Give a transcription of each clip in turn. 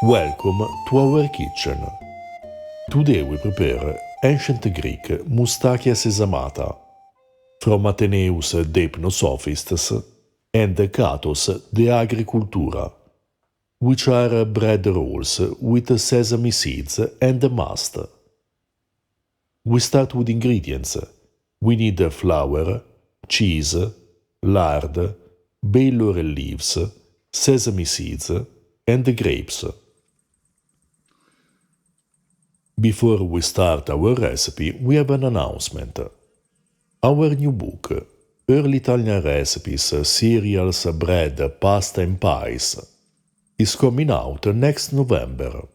Welcome to our kitchen. Today we prepare ancient Greek moustakia sesamata from Athenaeus de Hypnosophists and Catos de Agricultura, which are bread rolls with sesame seeds and must. We start with ingredients. We need flour, cheese, lard, bay laurel leaves, sesame seeds, and grapes. Before we start our recipe, we have an announcement. Our new book, Early Italian Recipes, Cereals, Bread, Pasta and Pies, is coming out next November.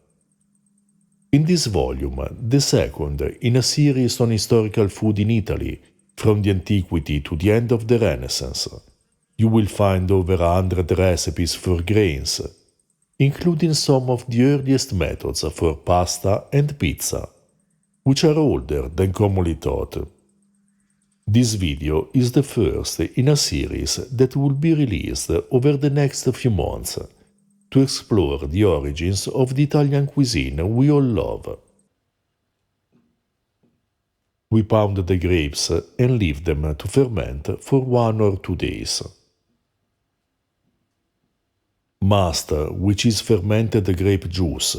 In this volume, the second in a series on historical food in Italy, from the antiquity to the end of the Renaissance, you will find over 100 recipes for grains, including some of the earliest methods for pasta and pizza, which are older than commonly thought. This video is the first in a series that will be released over the next few months to explore the origins of the Italian cuisine we all love. We pound the grapes and leave them to ferment for 1 or 2 days. Must, which is fermented grape juice,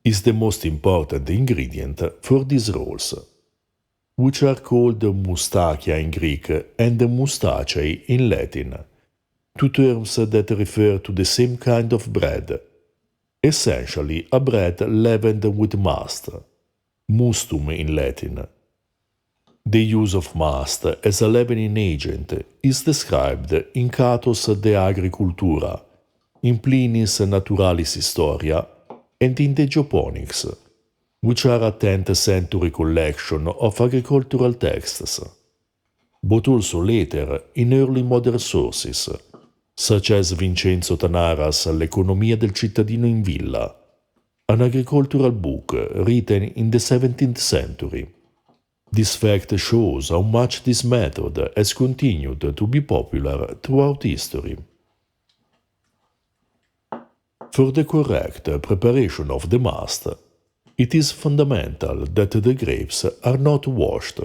is the most important ingredient for these rolls, which are called moustakia in Greek and moustaceae in Latin, two terms that refer to the same kind of bread, essentially a bread leavened with must, mustum in Latin. The use of must as a leavening agent is described in Catos de Agricultura, in Pliny's Naturalis Historia, and in the Geoponics, which are a 10th century collection of agricultural texts, but also later in early modern sources, such as Vincenzo Tanara's L'economia del cittadino in villa, an agricultural book written in the 17th century. This fact shows how much this method has continued to be popular throughout history. For the correct preparation of the must, it is fundamental that the grapes are not washed,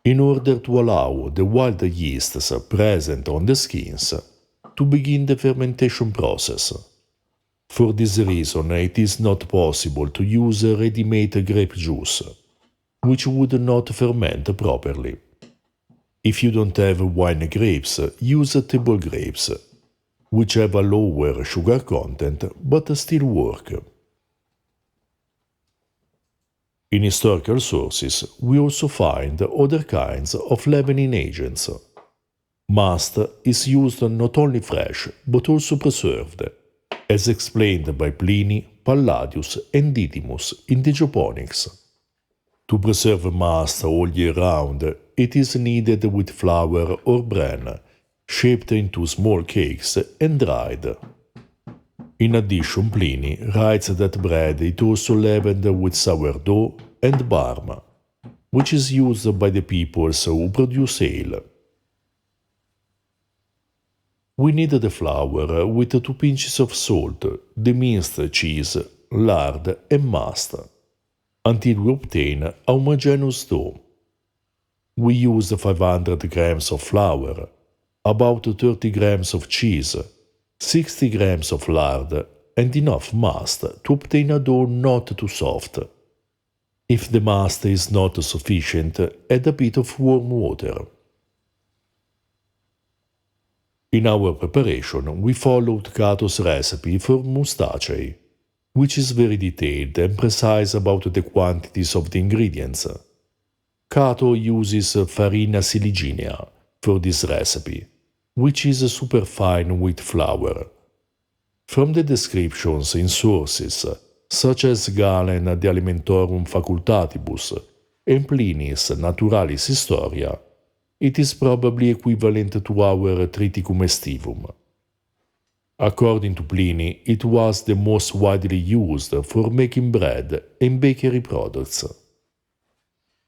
in order to allow the wild yeasts present on the skins to begin the fermentation process. For this reason, it is not possible to use ready-made grape juice, which would not ferment properly. If you don't have wine grapes, use table grapes, which have a lower sugar content but still work. In historical sources, we also find other kinds of leavening agents. Must is used not only fresh but also preserved, as explained by Pliny, Palladius, and Didymus in the Geoponics. To preserve must all year round, it is kneaded with flour or bran, shaped into small cakes and dried. In addition, Pliny writes that bread is also leavened with sourdough and barm, which is used by the peoples who produce ale. We knead the flour with 2 pinches of salt, the minced cheese, lard and must, until we obtain a homogeneous dough. We use 500 grams of flour, about 30 grams of cheese, 60 grams of lard, and enough must to obtain a dough not too soft. If the must is not sufficient, add a bit of warm water. In our preparation, we followed Cato's recipe for moustaceae, which is very detailed and precise about the quantities of the ingredients. Cato uses farina siliginea for this recipe, which is superfine wheat flour. From the descriptions in sources such as Galen de Alimentorum Facultatibus and Pliny's Naturalis Historia, it is probably equivalent to our Triticum Aestivum. According to Pliny, it was the most widely used for making bread and bakery products.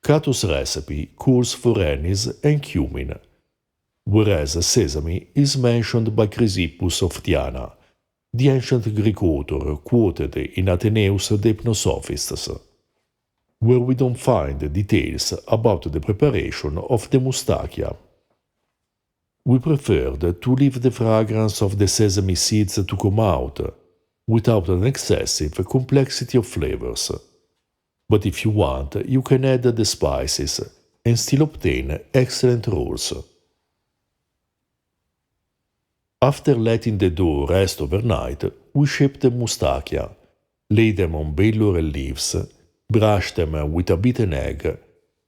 Cato's recipe calls for anise and cumin, whereas sesame is mentioned by Chrysippus of Tyana, the ancient Greek author quoted in Athenaeus the Hypnosophists, where we don't find details about the preparation of the moustachia. We preferred to leave the fragrance of the sesame seeds to come out, without an excessive complexity of flavors. But if you want, you can add the spices and still obtain excellent rolls. After letting the dough rest overnight, we shape the moustachia, lay them on bay laurel leaves, brush them with a beaten egg,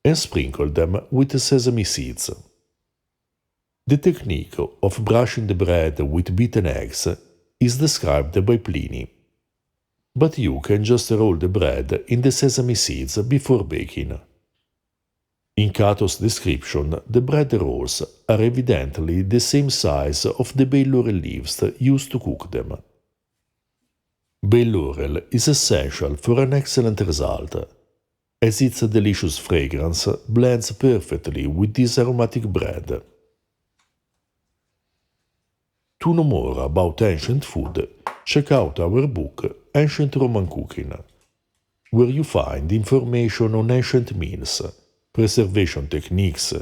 and sprinkle them with sesame seeds. The technique of brushing the bread with beaten eggs is described by Pliny, but you can just roll the bread in the sesame seeds before baking. In Cato's description, the bread rolls are evidently the same size of the bay laurel leaves used to cook them. Bay laurel is essential for an excellent result, as its delicious fragrance blends perfectly with this aromatic bread. To know more about ancient food, check out our book Ancient Roman Cooking, where you find information on ancient meals, preservation techniques,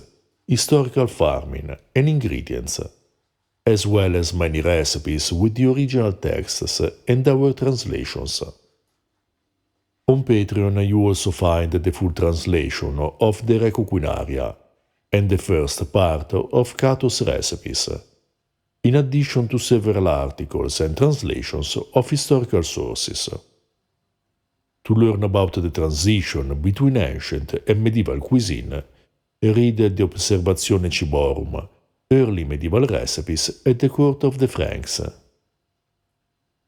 historical farming, and ingredients, as well as many recipes with the original texts and our translations. On Patreon you also find the full translation of the Re Cucinaria and the first part of Cato's recipes, in addition to several articles and translations of historical sources. To learn about the transition between ancient and medieval cuisine, read De Observatione Ciborum, Early Medieval Recipes at the Court of the Franks.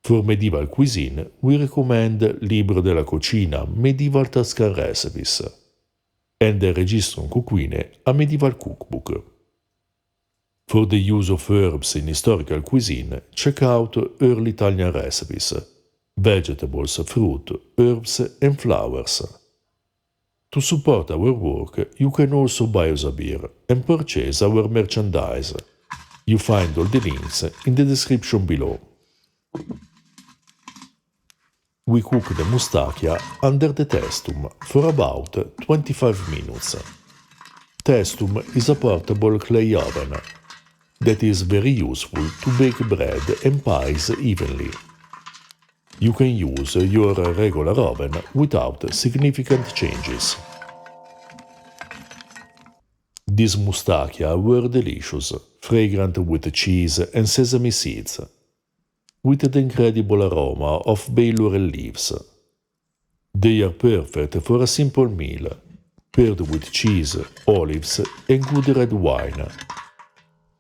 For medieval cuisine, we recommend Libro della Cucina Medieval Tuscan Recipes and the Registrum Cuquine, a medieval cookbook. For the use of herbs in historical cuisine, check out Early Italian Recipes, Vegetables, Fruit, Herbs and Flowers. To support our work, you can also buy us a beer and purchase our merchandise. You find all the links in the description below. We cook the moustachia under the testum for about 25 minutes. Testum is a portable clay oven that is very useful to bake bread and pies evenly. You can use your regular oven without significant changes. These moustachia were delicious, fragrant with cheese and sesame seeds, with the incredible aroma of bay laurel leaves. They are perfect for a simple meal, paired with cheese, olives and good red wine,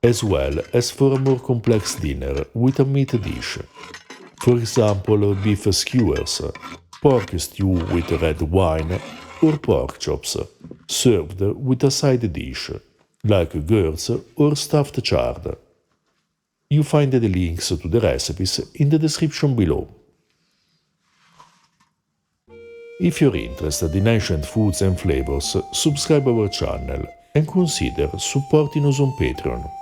as well as for a more complex dinner with a meat dish. For example, beef skewers, pork stew with red wine, or pork chops, served with a side dish, like gourds or stuffed chard. You find the links to the recipes in the description below. If you're interested in ancient foods and flavors, subscribe our channel and consider supporting us on Patreon.